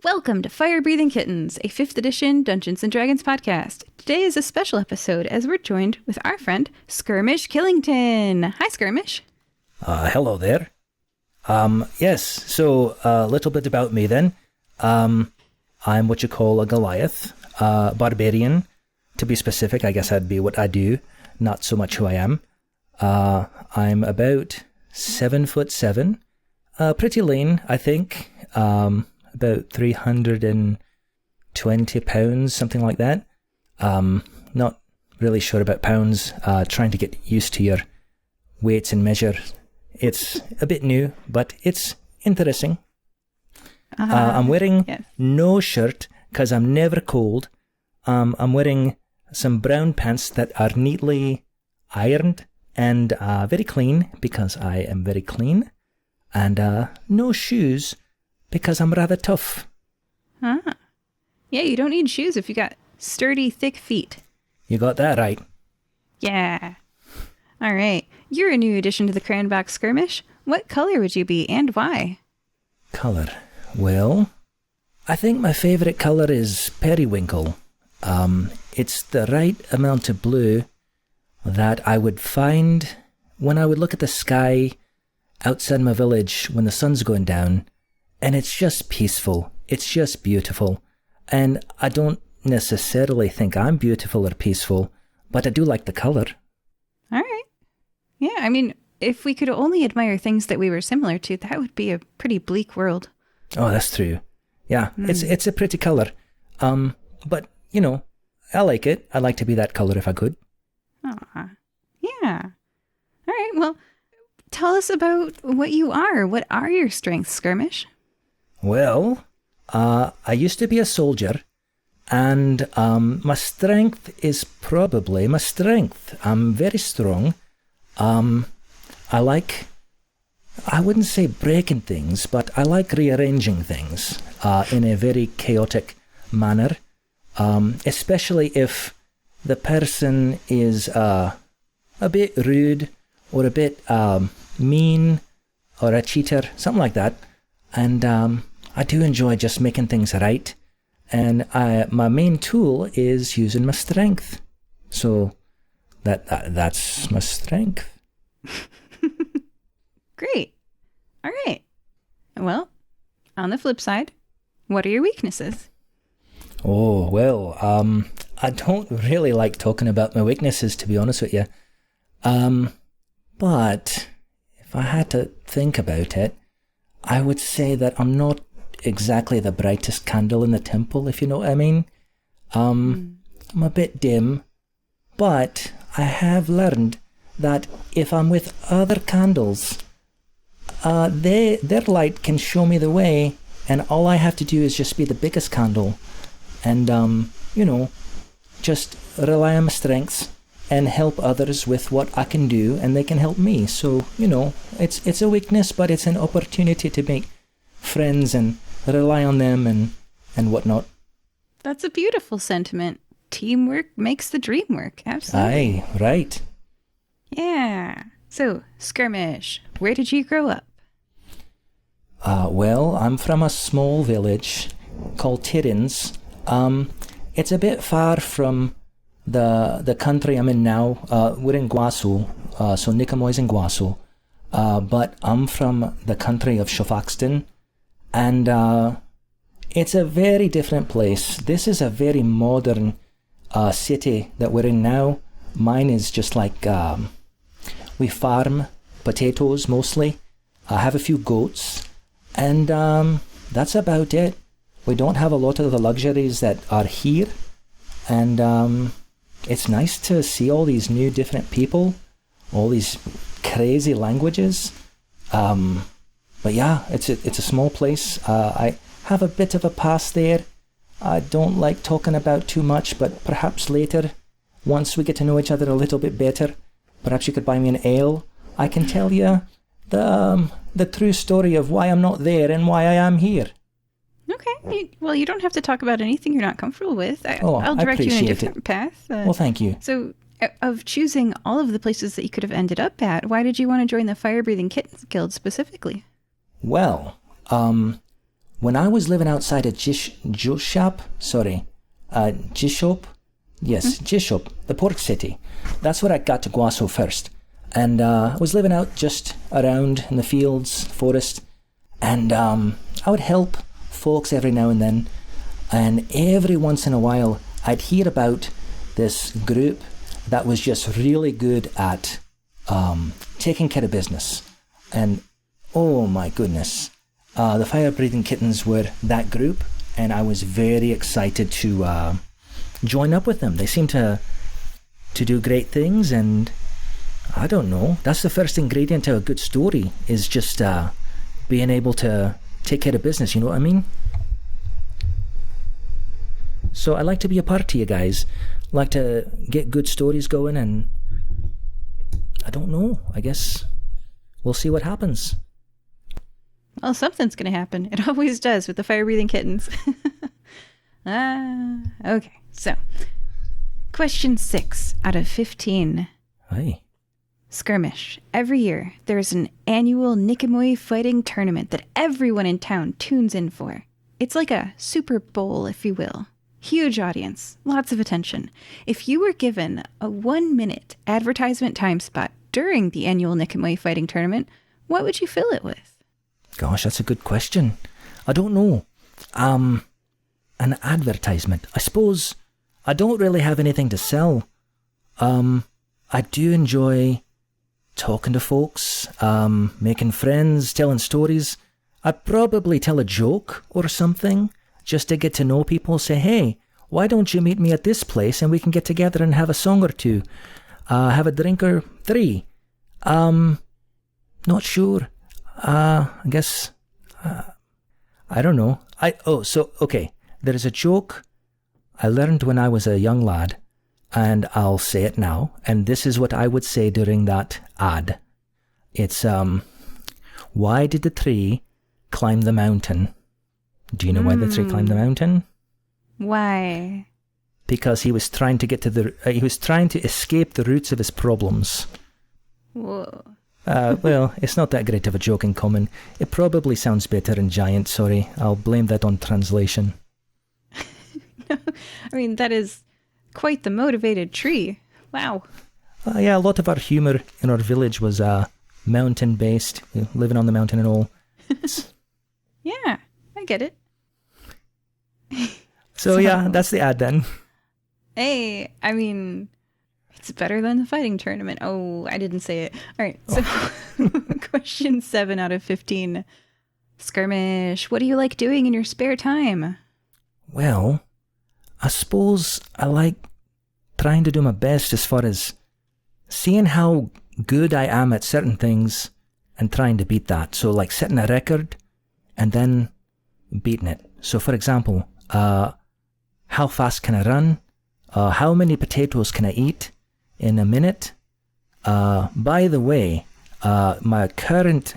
Welcome to Fire Breathing Kittens, a 5th edition Dungeons & Dragons podcast. Today is a special episode as we're joined with our friend Skirmish Killington. Hi, Skirmish. Hello there. Yes, so a little bit about me then. I'm what you call a Goliath, barbarian. To be specific, I guess that'd be what I do, not so much who I am. I'm about 7'7", pretty lean, I think. About 320 pounds, something like that. Not really sure about pounds. Trying to get used to your weights and measure. It's a bit new, but it's interesting. I'm wearing no shirt because I'm never cold. I'm wearing some brown pants that are neatly ironed and very clean because I am very clean. And no shoes because I'm rather tough. Yeah, you don't need shoes if you got sturdy, thick feet. You got that right. Yeah. All right. You're a new addition to the Cranbox Skirmish. What color would you be and why? Color? Well, I think my favourite colour is periwinkle. It's the right amount of blue that I would find when I would look at the sky outside my village when the sun's going down. And it's just peaceful. It's just beautiful. And I don't necessarily think I'm beautiful or peaceful, but I do like the colour. All right. Yeah, I mean, if we could only admire things that we were similar to, that would be a pretty bleak world. Oh, that's true. Yeah, it's a pretty colour. But, you know, I like it. I'd like to be that colour if I could. Aw. Yeah. All right, well, tell us about what you are. What are your strengths, Skirmish? Well, I used to be a soldier, and my strength is probably my strength. I'm very strong. I wouldn't say breaking things, but I like rearranging things in a very chaotic manner, especially if the person is a bit rude or a bit mean or a cheater, something like that. And I do enjoy just making things right. And my main tool is using my strength. So that's my strength. Great. All right. Well, on the flip side, what are your weaknesses? Oh, well, I don't really like talking about my weaknesses, to be honest with you. But if I had to think about it, I would say that I'm not exactly the brightest candle in the temple, if you know what I mean. I'm a bit dim, but I have learned that if I'm with other candles, their light can show me the way, and all I have to do is just be the biggest candle and, just rely on my strengths and help others with what I can do, and they can help me. So, it's a weakness, but it's an opportunity to make friends and rely on them and whatnot. That's a beautiful sentiment. Teamwork makes the dream work. Absolutely. Aye, right. Yeah. So, Skirmish, where did you grow up? Well, I'm from a small village called Kittens. It's a bit far from the country I'm in now. We're in Guasu, so Nickenway's in Guasu. But I'm from the country of Shofaxton, and it's a very different place. This is a very modern city that we're in now. Mine is just like, we farm potatoes mostly. I have a few goats, and that's about it. We don't have a lot of the luxuries that are here, and it's nice to see all these new different people, all these crazy languages. But yeah, it's a small place. I have a bit of a past there. I don't like talking about too much, but perhaps later, once we get to know each other a little bit better, perhaps you could buy me an ale. I can tell you the true story of why I'm not there and why I am here. Okay. Well, you don't have to talk about anything you're not comfortable with. I'll direct you in a different path. Well, thank you. So, of choosing all of the places that you could have ended up at, why did you want to join the Fire Breathing Kittens Guild specifically? Well, when I was living outside of Jishop, the port city, that's where I got to Guaso first. And I was living out just around in the fields, forest, and I would help folks every now and then. And every once in a while, I'd hear about this group that was just really good at taking care of business. And oh my goodness, the fire-breathing kittens were that group, and I was very excited to join up with them. They seemed to do great things, and I don't know, that's the first ingredient to a good story, is just being able to take care of business, you know what I mean? So I like to be a part of you guys, like to get good stories going, and I don't know, I guess we'll see what happens. Well, something's going to happen. It always does with the fire-breathing kittens. Okay, so question 6 out of 15. Hi. Skirmish. Every year, there's an annual Nickenway fighting tournament that everyone in town tunes in for. It's like a Super Bowl, if you will. Huge audience, lots of attention. If you were given a 1-minute advertisement time spot during the annual Nickenway fighting tournament, what would you fill it with? Gosh, that's a good question. I don't know. An advertisement. I suppose I don't really have anything to sell. I do enjoy talking to folks, making friends, telling stories. I'd probably tell a joke or something just to get to know people. Say, hey, why don't you meet me at this place and we can get together and have a song or two, have a drink or 3. Not sure. I guess, I don't know. Okay. There is a joke I learned when I was a young lad, and I'll say it now. And this is what I would say during that ad. It's, why did the tree climb the mountain? Do you know why the tree climbed the mountain? Why? Because he was trying to he was trying to escape the roots of his problems. Whoa. Well, it's not that great of a joke in common. It probably sounds better in giant, sorry. I'll blame that on translation. No, I mean, that is quite the motivated tree. Wow. Yeah, a lot of our humour in our village was mountain-based, living on the mountain and all. Yeah, I get it. So yeah, that's the ad then. Hey, I mean, it's better than the fighting tournament. Oh, I didn't say it. All right, so question 7 out of 15. Skirmish, what do you like doing in your spare time? Well, I suppose I like trying to do my best as far as seeing how good I am at certain things and trying to beat that. So like setting a record and then beating it. So for example, how fast can I run? How many potatoes can I eat in a minute? By the way, my current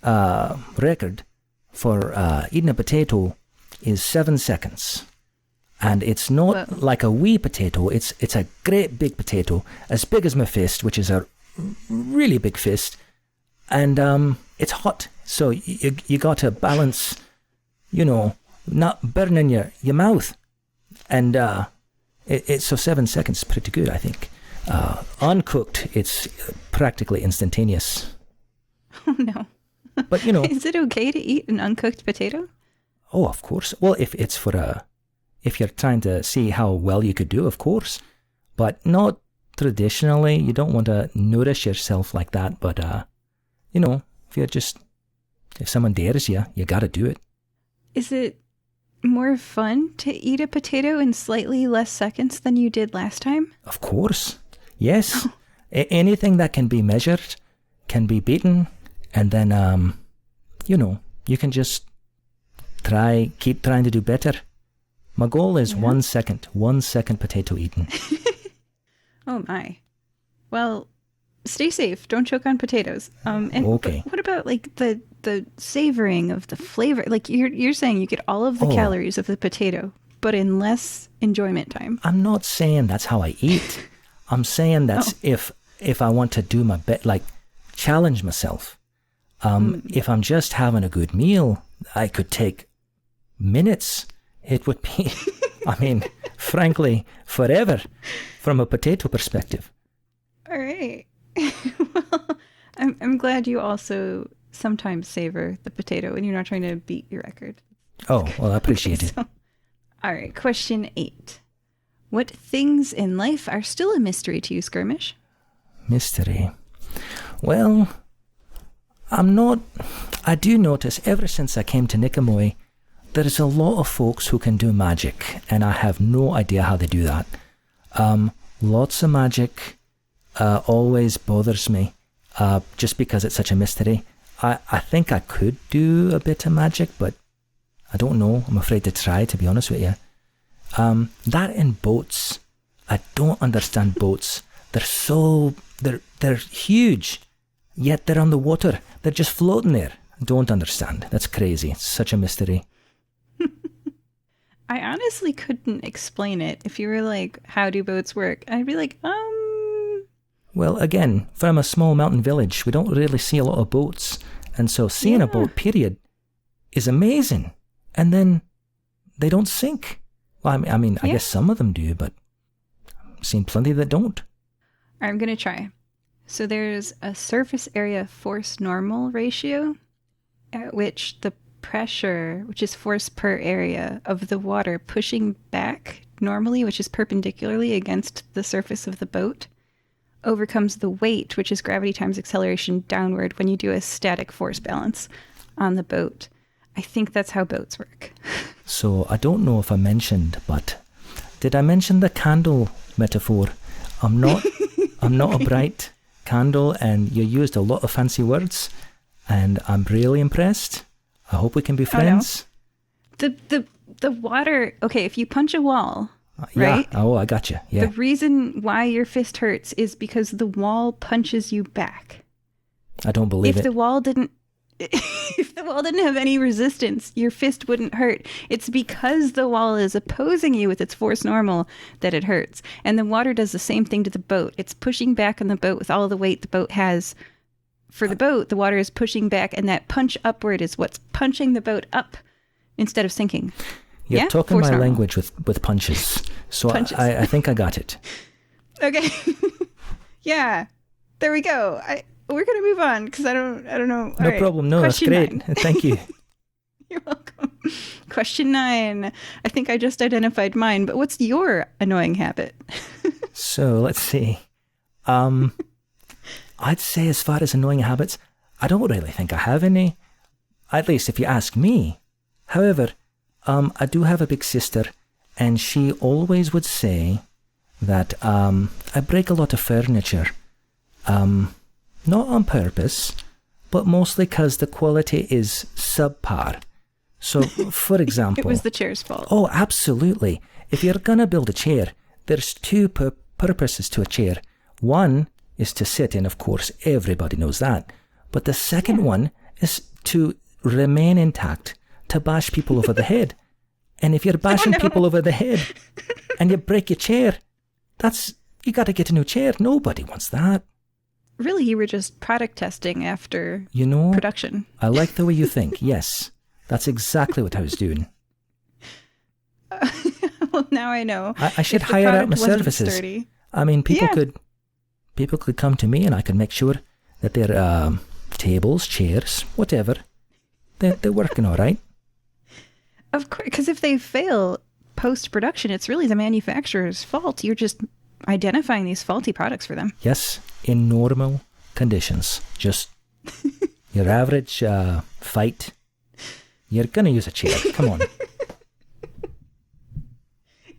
record for eating a potato is 7 seconds. And it's not like a wee potato, it's a great big potato, as big as my fist, which is a really big fist. And it's hot, so you got to balance, not burning your mouth. And so 7 seconds is pretty good, I think. Uncooked, it's practically instantaneous. Oh, no. But, Is it okay to eat an uncooked potato? Oh, of course. Well, if it's if you're trying to see how well you could do, of course. But not traditionally. You don't want to nourish yourself like that. But, if someone dares you, you got to do it. Is it more fun to eat a potato in slightly less seconds than you did last time? Of course. Yes. Anything that can be measured can be beaten. And then, you can just keep trying to do better. My goal is 1 second, 1 second potato eaten. Oh my. Well, stay safe. Don't choke on potatoes. Okay. What about like the savoring of the flavor? Like you're saying you get all of the calories of the potato, but in less enjoyment time. I'm not saying that's how I eat. I'm saying that's if I want to do my best, like challenge myself. If I'm just having a good meal, I could take minutes. It would be, I mean, frankly, forever from a potato perspective. All right. Well, I'm glad you also sometimes savor the potato when you're not trying to beat your record. Oh, well, I appreciate it. All right, question 8. What things in life are still a mystery to you, Skirmish? Mystery. Well, I do notice ever since I came to Nickenway, there's a lot of folks who can do magic, and I have no idea how they do that. Lots of magic always bothers me, just because it's such a mystery. I think I could do a bit of magic, but I don't know. I'm afraid to try, to be honest with you. That and boats. I don't understand boats. They're huge, yet they're on the water. They're just floating there. I don't understand. That's crazy. It's such a mystery. I honestly couldn't explain it. If you were like, how do boats work? I'd be like, Well, again, from a small mountain village, we don't really see a lot of boats. And so seeing a boat, period, is amazing. And then they don't sink. Well, I mean, I guess some of them do, but I've seen plenty that don't. I'm going to try. So there's a surface area force normal ratio at which the pressure, which is force per area of the water pushing back normally, which is perpendicularly against the surface of the boat, overcomes the weight, which is gravity times acceleration downward when you do a static force balance on the boat. I think that's how boats work. So I don't know if I mentioned, but did I mention the candle metaphor? I'm not a bright candle, and you used a lot of fancy words, and I'm really impressed. I hope we can be friends. Oh, no. The water, okay, if you punch a wall, yeah. Right? Oh, I got you. Yeah. The reason why your fist hurts is because the wall punches you back. I don't believe if it. If the wall didn't have any resistance, your fist wouldn't hurt. It's because the wall is opposing you with its force normal that it hurts. And the water does the same thing to the boat. It's pushing back on the boat with all the weight the boat has. For the boat, the water is pushing back, and that punch upward is what's punching the boat up instead of sinking. You're talking my language with punches. So punches. I think I got it. Okay. Yeah. There we go. We're going to move on because I don't know. No problem. No, Question that's great. 9. Thank you. You're welcome. Question 9. I think I just identified mine, but what's your annoying habit? So let's see. I'd say as far as annoying habits, I don't really think I have any. At least if you ask me. However, I do have a big sister, and she always would say that I break a lot of furniture. Not on purpose, but mostly because the quality is subpar. So, for example... It was the chair's fault. Oh, absolutely. If you're going to build a chair, there's two purposes to a chair. One is to sit in, of course, everybody knows that. But the second one is to remain intact, to bash people over the head. And if you're bashing people over the head and you break your chair, you got to get a new chair. Nobody wants that. Really, you were just product testing after production. I like the way you think. Yes, that's exactly what I was doing. Well, now I know. I should hire out my services. Sturdy. I mean, people could come to me, and I could make sure that their tables, chairs, whatever, they're working all right. Of course, because if they fail post-production, it's really the manufacturer's fault. You're just identifying these faulty products for them. Yes, in normal conditions. Just your average fight. You're going to use a chair. Come on.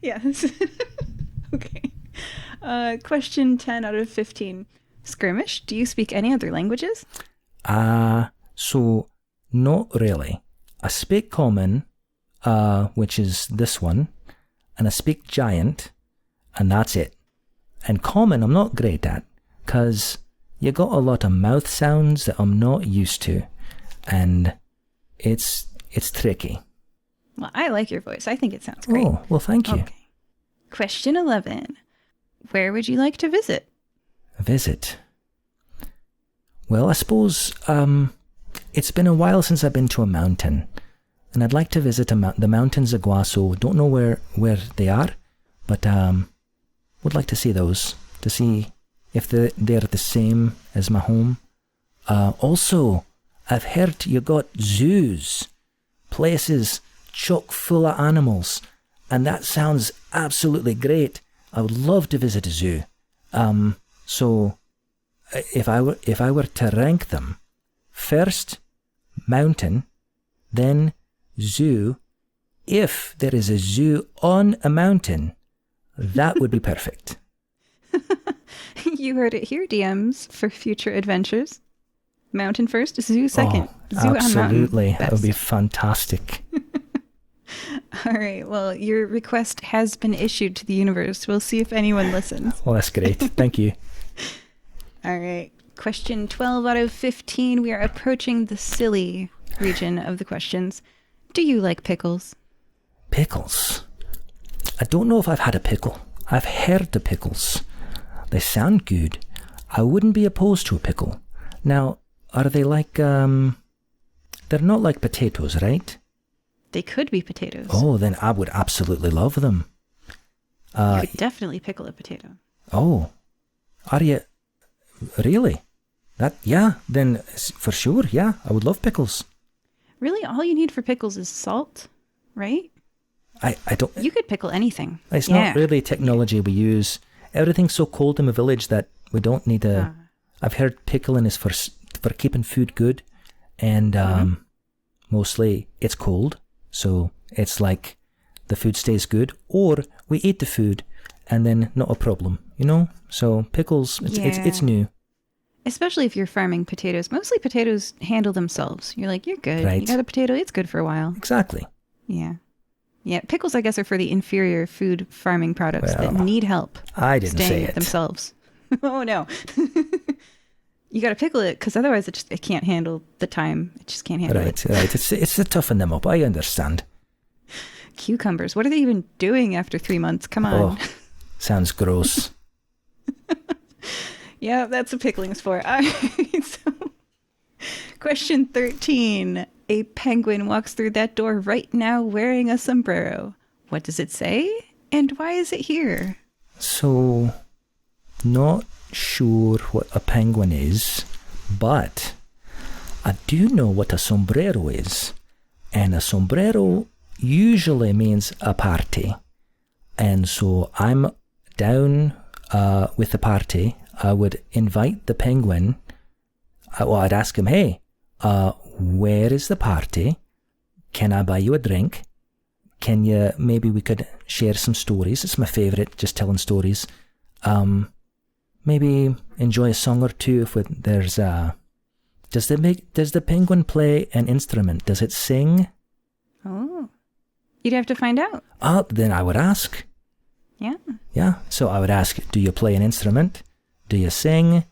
Yes. Okay. Question 10 out of 15. Skirmish, do you speak any other languages? So not really. I speak Common, which is this one, and I speak Giant, and that's it. And Common I'm not great at, because you got a lot of mouth sounds that I'm not used to, and it's tricky. Well, I like your voice. I think it sounds great. Oh, well, thank you. Okay. Question 11. Where would you like to visit? Visit? Well, I suppose it's been a while since I've been to a mountain. and I'd like to visit the mountains of Guaso. Don't know where they are, but would like to see those, to see if they're the same as my home. Also, I've heard you got zoos, places chock full of animals, and that sounds absolutely great. I would love to visit a zoo. So if I were to rank them, first mountain, then zoo. If there is a zoo on a mountain, that would be perfect. You heard it here, DMs, for future adventures. Mountain first, zoo second. Zoo absolutely. On mountain, that would be fantastic. All right. Well, your request has been issued to the universe. We'll see if anyone listens. Well, that's great. Thank you. All right. Question 12 out of 15. We are approaching the silly region of the questions. Do you like pickles? Pickles? I don't know if I've had a pickle. I've heard the pickles. They sound good. I wouldn't be opposed to a pickle. Now, are they like, they're not like potatoes, right? They could be potatoes. Oh, then I would absolutely love them. You could definitely pickle a potato. Oh, are you? Really? Then for sure, yeah, I would love pickles. Really, all you need for pickles is salt, right? I don't... You could pickle anything. It's not really technology we use. Everything's so cold in my village that we don't need a... I've heard pickling is for keeping food good, and mostly it's cold, so it's like the food stays good, or we eat the food and then not a problem, you know? So pickles, it's new. Especially if you're farming potatoes. Mostly potatoes handle themselves. You're like, you're good. Right. You got a potato, it's good for a while. Exactly. Yeah. Yeah, pickles, I guess, are for the inferior food farming products that need help. I didn't say it. Themselves. Oh, no. You got to pickle it because otherwise it can't handle the time. It just can't handle it. Right. It's to toughen them up. I understand. Cucumbers. What are they even doing after 3 months? Come on. Oh, sounds gross. Yeah, that's what pickling's for. All right, so, question 13. A penguin walks through that door right now wearing a sombrero. What does it say? And why is it here? So, not sure what a penguin is, but I do know what a sombrero is. And a sombrero usually means a party. And so I'm down with the party. I would invite the penguin. I'd ask him, hey, where is the party? Can I buy you a drink? Maybe we could share some stories. It's my favourite, just telling stories. Maybe enjoy a song or two if there's does the penguin play an instrument? Does it sing? Oh, you'd have to find out. Then I would ask. Yeah. Yeah, so I would ask, do you play an instrument? Do you sing?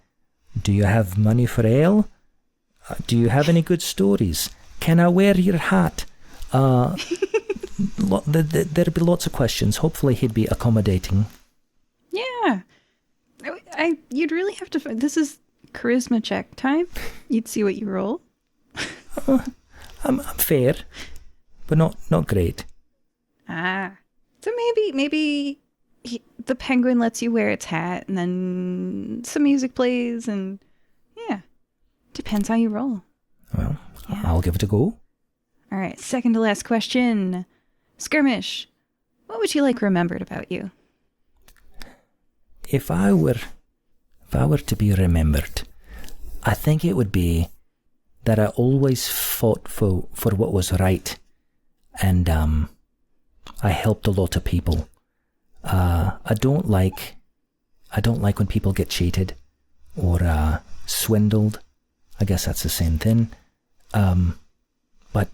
Do you have money for ale? Do you have any good stories? Can I wear your hat? There'd be lots of questions. Hopefully he'd be accommodating. Yeah. You'd really have to... This is charisma check time. You'd see what you roll. I'm fair, but not great. So maybe the penguin lets you wear its hat, and then some music plays, and yeah, depends how you roll. Well, yeah. I'll give it a go. All right, second to last question. Skirmish, what would you like remembered about you? If I were to be remembered, I think it would be that I always fought for what was right, and I helped a lot of people. I don't like when people get cheated or swindled. I guess that's the same thing. But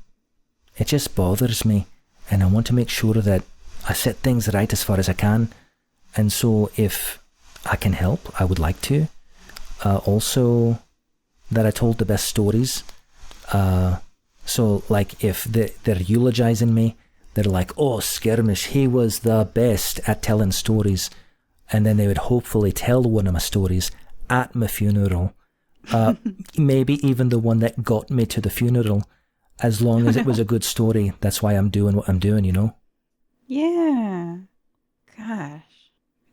it just bothers me, and I want to make sure that I set things right as far as I can. And so if I can help, I would like to. Also, that I told the best stories. So like if they're eulogizing me, they're like, oh, Skirmish, he was the best at telling stories. And then they would hopefully tell one of my stories at my funeral. Maybe even the one that got me to the funeral. as long as it was a good story. That's why I'm doing what I'm doing, you know? Yeah. Gosh.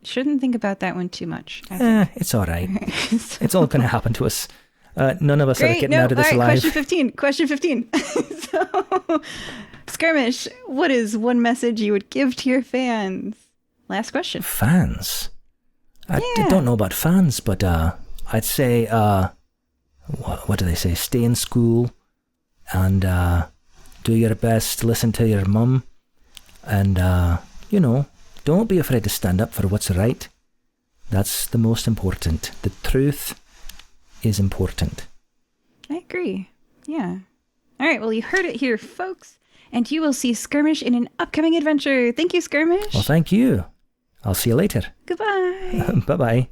Shouldn't think about that one too much. It's all right. It's all going to happen to us. None of us are getting out of this alive. Question 15. So, Skirmish, what is one message you would give to your fans? Last question. Fans? I don't know about fans, but I'd say, what do they say? Stay in school and do your best, listen to your mum, and, don't be afraid to stand up for what's right. That's the most important. The truth is important. I agree. Yeah. All right, well, you heard it here, folks, and you will see Skirmish in an upcoming adventure. Thank you, Skirmish. Well, thank you. I'll see you later. Goodbye. Bye-bye.